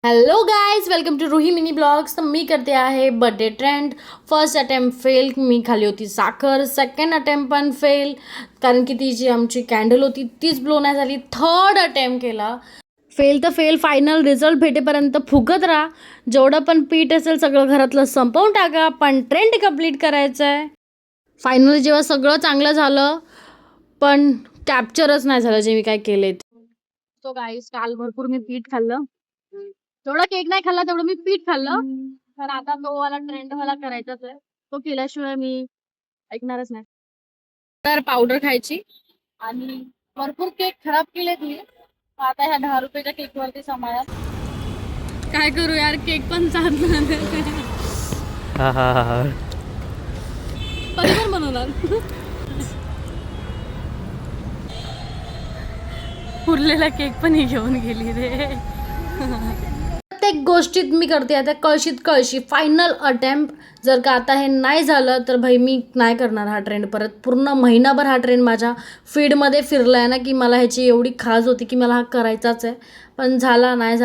Hello guys, welcome to Ruhi mini blogs. तर मी करते आहे birthday trend. First attempt fail, मी खाली होती साखर. सेकंड अटेम्प्ट पण फेल, कारण की ती जी आमची कॅन्डल होती तीच ब्लो नाही झाली. थर्ड अटेम्प्ट केला, फेल तर फेल. फायनल रिझल्ट भेटेपर्यंत फुगत राहा. जेवढं पण पीठ असेल सगळं घरातलं संपवून टाका, पण ट्रेंड कंप्लीट करायचं आहे. फायनली जेव्हा सगळं चांगलं झालं, पण कॅप्चरच नाही झालं जे मी काय केले. तो गाईज, काल भरपूर मी पीठ खाल्लं. तेवढा केक नाही खाल्ला, तेवढं मी पीठ खाल्लं. तर आता तो वाला ट्रेंड मला करायचाच आहे. तो केल्याशिवाय मी ऐकणारच नाही. तर पावडर खायची आणि भरपूर केक खराब केलेत मी. आता ह्या 10 रुपयाच्या केक वरती समाधान. काय करू यार, केक पण चांगला परिवार बनवणार. उरलेला केक पण ही घेऊन गेली रे. प्रत्येक गोष्टीत मी करते आता कळशीत कळशी. Final attempt. जर का आता हे नाही झालं तर भाई मी नाही करणार हा ट्रेंड परत. पूर्ण महिनाभर हा ट्रेंड माझ्या फीडमध्ये फिरला आहे ना, की मला ह्याची एवढी खास होती की मला हा करायचाच आहे. पण झाला नाही.